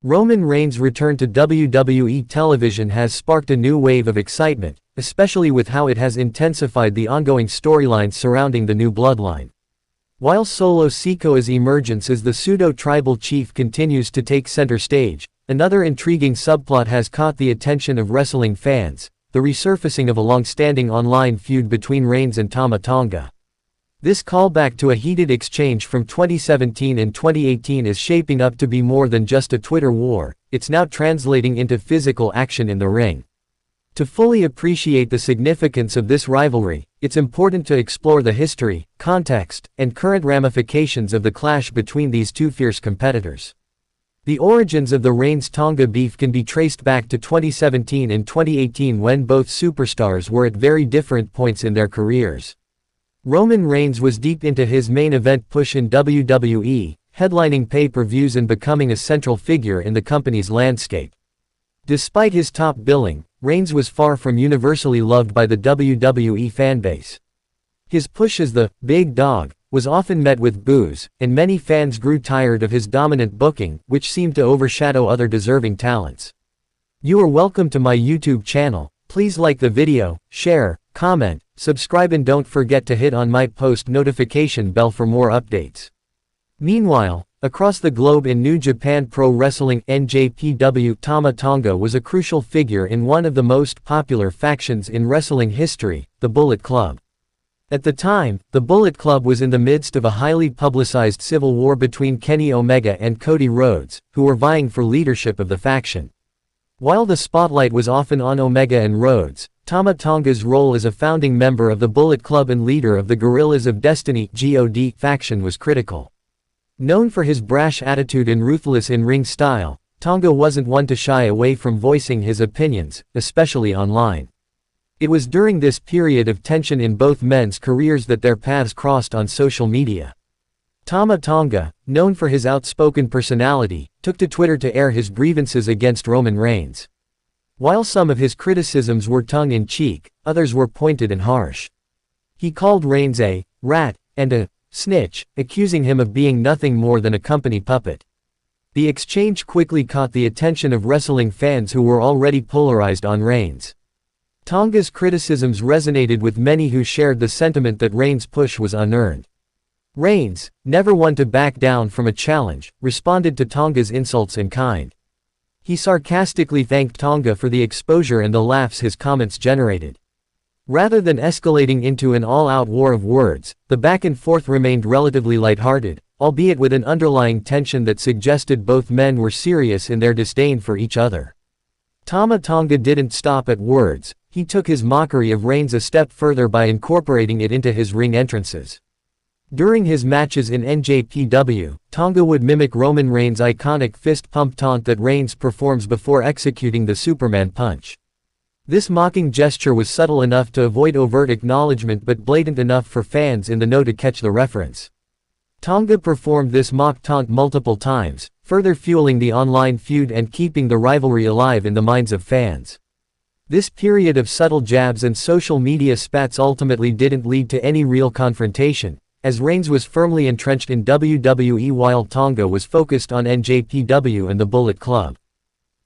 Roman Reigns' return to WWE television has sparked a new wave of excitement, especially with how it has intensified the ongoing storylines surrounding the new bloodline. While Solo Sikoa's emergence as the pseudo-tribal chief continues to take center stage, another intriguing subplot has caught the attention of wrestling fans: the resurfacing of a long-standing online feud between Reigns and Tama Tonga. This callback to a heated exchange from 2017 and 2018 is shaping up to be more than just a Twitter war. It's now translating into physical action in the ring. To fully appreciate the significance of this rivalry, it's important to explore the history, context, and current ramifications of the clash between these two fierce competitors. The origins of the Reigns-Tonga beef can be traced back to 2017 and 2018, when both superstars were at very different points in their careers. Roman Reigns was deep into his main event push in WWE, headlining pay-per-views and becoming a central figure in the company's landscape. Despite his top billing, Reigns was far from universally loved by the WWE fanbase. His push as the big dog was often met with boos, and many fans grew tired of his dominant booking, which seemed to overshadow other deserving talents. You are welcome to my YouTube channel. Please like the video, share, comment, subscribe, and don't forget to hit on my post notification bell for more updates. Meanwhile, across the globe in New Japan Pro Wrestling (NJPW), Tama Tonga was a crucial figure in one of the most popular factions in wrestling history, the Bullet Club. At the time, the Bullet Club was in the midst of a highly publicized civil war between Kenny Omega and Cody Rhodes, who were vying for leadership of the faction. While the spotlight was often on Omega and Rhodes, Tama Tonga's role as a founding member of the Bullet Club and leader of the Guerrillas of Destiny (GOD) faction was critical. Known for his brash attitude and ruthless in-ring style, Tonga wasn't one to shy away from voicing his opinions, especially online. It was during this period of tension in both men's careers that their paths crossed on social media. Tama Tonga, known for his outspoken personality, took to Twitter to air his grievances against Roman Reigns. While some of his criticisms were tongue-in-cheek, others were pointed and harsh. He called Reigns a rat and a snitch, accusing him of being nothing more than a company puppet. The exchange quickly caught the attention of wrestling fans who were already polarized on Reigns. Tonga's criticisms resonated with many who shared the sentiment that Reigns' push was unearned. Reigns, never one to back down from a challenge, responded to Tonga's insults in kind. He sarcastically thanked Tonga for the exposure and the laughs his comments generated. Rather than escalating into an all-out war of words, the back-and-forth remained relatively lighthearted, albeit with an underlying tension that suggested both men were serious in their disdain for each other. Tama Tonga didn't stop at words. He took his mockery of Reigns a step further by incorporating it into his ring entrances. During his matches in NJPW, Tonga would mimic Roman Reigns' iconic fist pump taunt that Reigns performs before executing the Superman punch. This mocking gesture was subtle enough to avoid overt acknowledgement but blatant enough for fans in the know to catch the reference. Tonga performed this mock taunt multiple times, further fueling the online feud and keeping the rivalry alive in the minds of fans. This period of subtle jabs and social media spats ultimately didn't lead to any real confrontation, as Reigns was firmly entrenched in WWE while Tonga was focused on NJPW and the Bullet Club.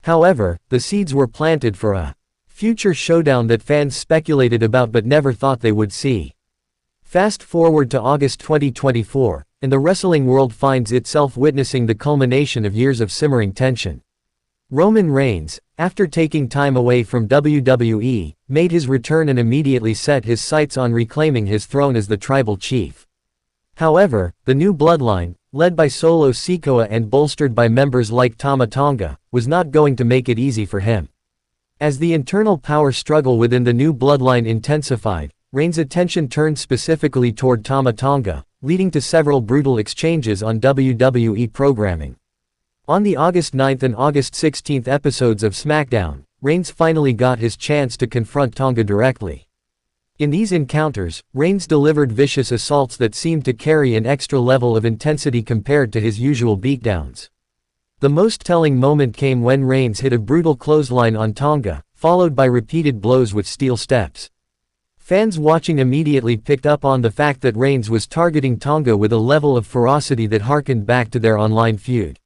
However, the seeds were planted for a future showdown that fans speculated about but never thought they would see. Fast forward to August 2024, and the wrestling world finds itself witnessing the culmination of years of simmering tension. Roman Reigns, after taking time away from WWE, made his return and immediately set his sights on reclaiming his throne as the tribal chief. However, the new bloodline, led by Solo Sikoa and bolstered by members like Tama Tonga, was not going to make it easy for him. As the internal power struggle within the new bloodline intensified, Reigns' attention turned specifically toward Tama Tonga, leading to several brutal exchanges on WWE programming. On the August 9th and August 16th episodes of SmackDown, Reigns finally got his chance to confront Tonga directly. In these encounters, Reigns delivered vicious assaults that seemed to carry an extra level of intensity compared to his usual beatdowns. The most telling moment came when Reigns hit a brutal clothesline on Tonga, followed by repeated blows with steel steps. Fans watching immediately picked up on the fact that Reigns was targeting Tonga with a level of ferocity that harkened back to their online feud.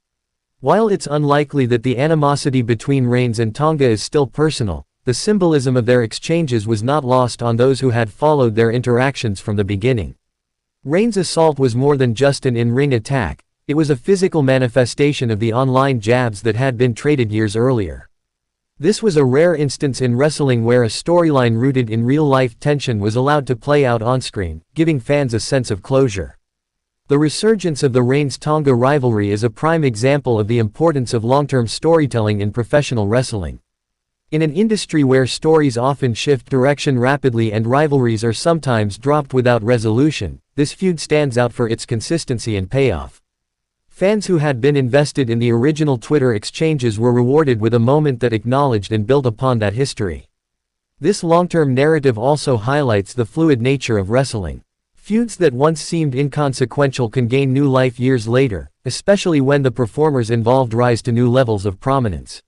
While it's unlikely that the animosity between Reigns and Tonga is still personal, the symbolism of their exchanges was not lost on those who had followed their interactions from the beginning. Reigns' assault was more than just an in-ring attack, it was a physical manifestation of the online jabs that had been traded years earlier. This was a rare instance in wrestling where a storyline rooted in real-life tension was allowed to play out on-screen, giving fans a sense of closure. The resurgence of the Reigns-Tonga rivalry is a prime example of the importance of long-term storytelling in professional wrestling. In an industry where stories often shift direction rapidly and rivalries are sometimes dropped without resolution, this feud stands out for its consistency and payoff. Fans who had been invested in the original Twitter exchanges were rewarded with a moment that acknowledged and built upon that history. This long-term narrative also highlights the fluid nature of wrestling. Feuds that once seemed inconsequential can gain new life years later, especially when the performers involved rise to new levels of prominence.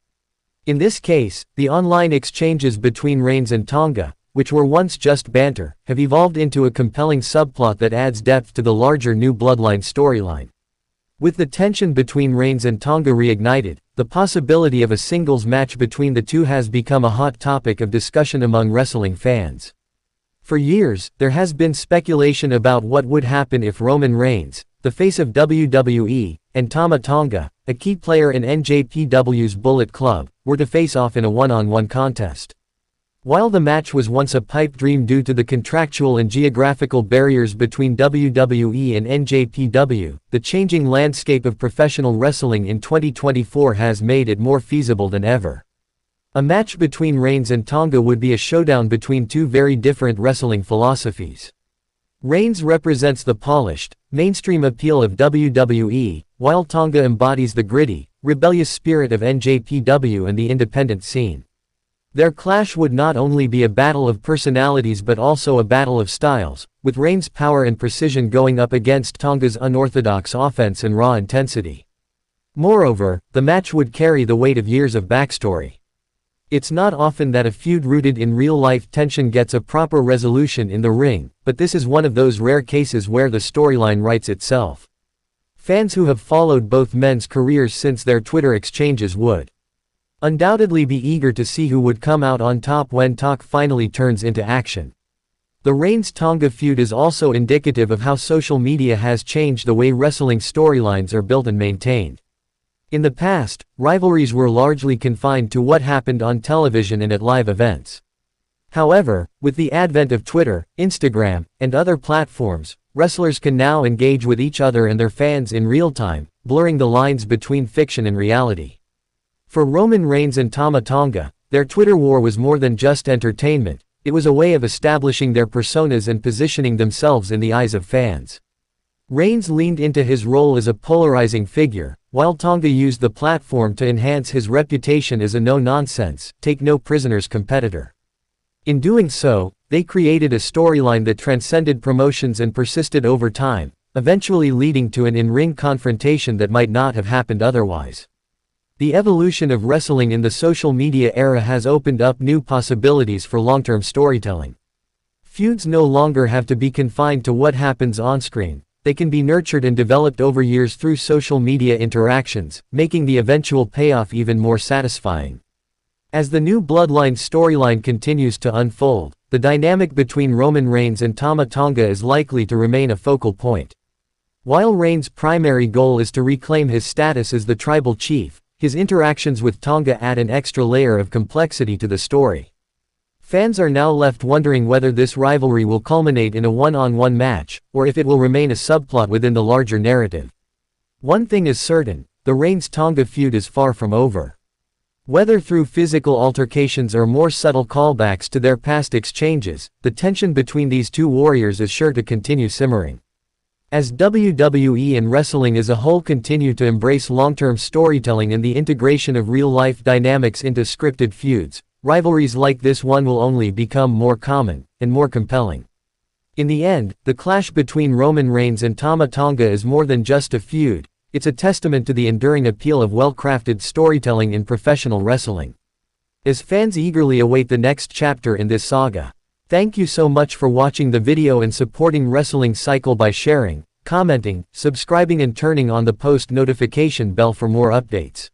In this case, the online exchanges between Reigns and Tonga, which were once just banter, have evolved into a compelling subplot that adds depth to the larger New Bloodline storyline. With the tension between Reigns and Tonga reignited, the possibility of a singles match between the two has become a hot topic of discussion among wrestling fans. For years, there has been speculation about what would happen if Roman Reigns, the face of WWE, and Tama Tonga, a key player in NJPW's Bullet Club, were to face off in a one-on-one contest. While the match was once a pipe dream due to the contractual and geographical barriers between WWE and NJPW, the changing landscape of professional wrestling in 2024 has made it more feasible than ever. A match between Reigns and Tonga would be a showdown between two very different wrestling philosophies. Reigns represents the polished, mainstream appeal of WWE, while Tonga embodies the gritty, rebellious spirit of NJPW and the independent scene. Their clash would not only be a battle of personalities but also a battle of styles, with Reigns' power and precision going up against Tonga's unorthodox offense and raw intensity. Moreover, the match would carry the weight of years of backstory. It's not often that a feud rooted in real-life tension gets a proper resolution in the ring, but this is one of those rare cases where the storyline writes itself. Fans who have followed both men's careers since their Twitter exchanges would undoubtedly be eager to see who would come out on top when talk finally turns into action. The Reigns-Tonga feud is also indicative of how social media has changed the way wrestling storylines are built and maintained. In the past, rivalries were largely confined to what happened on television and at live events. However, with the advent of Twitter, Instagram, and other platforms, wrestlers can now engage with each other and their fans in real time, blurring the lines between fiction and reality. For Roman Reigns and Tama Tonga, their Twitter war was more than just entertainment, it was a way of establishing their personas and positioning themselves in the eyes of fans. Reigns leaned into his role as a polarizing figure, while Tonga used the platform to enhance his reputation as a no-nonsense, take-no-prisoners competitor. In doing so, they created a storyline that transcended promotions and persisted over time, eventually leading to an in-ring confrontation that might not have happened otherwise. The evolution of wrestling in the social media era has opened up new possibilities for long-term storytelling. Feuds no longer have to be confined to what happens on-screen. They can be nurtured and developed over years through social media interactions, making the eventual payoff even more satisfying. As the New Bloodline storyline continues to unfold, the dynamic between Roman Reigns and Tama Tonga is likely to remain a focal point. While Reigns' primary goal is to reclaim his status as the tribal chief, his interactions with Tonga add an extra layer of complexity to the story. Fans are now left wondering whether this rivalry will culminate in a one-on-one match, or if it will remain a subplot within the larger narrative. One thing is certain, the Reigns-Tonga feud is far from over. Whether through physical altercations or more subtle callbacks to their past exchanges, the tension between these two warriors is sure to continue simmering. As WWE and wrestling as a whole continue to embrace long-term storytelling and the integration of real-life dynamics into scripted feuds, rivalries like this one will only become more common, and more compelling. In the end, the clash between Roman Reigns and Tama Tonga is more than just a feud, it's a testament to the enduring appeal of well-crafted storytelling in professional wrestling. As fans eagerly await the next chapter in this saga. Thank you so much for watching the video and supporting Wrestling Cycle by sharing, commenting, subscribing and turning on the post notification bell for more updates.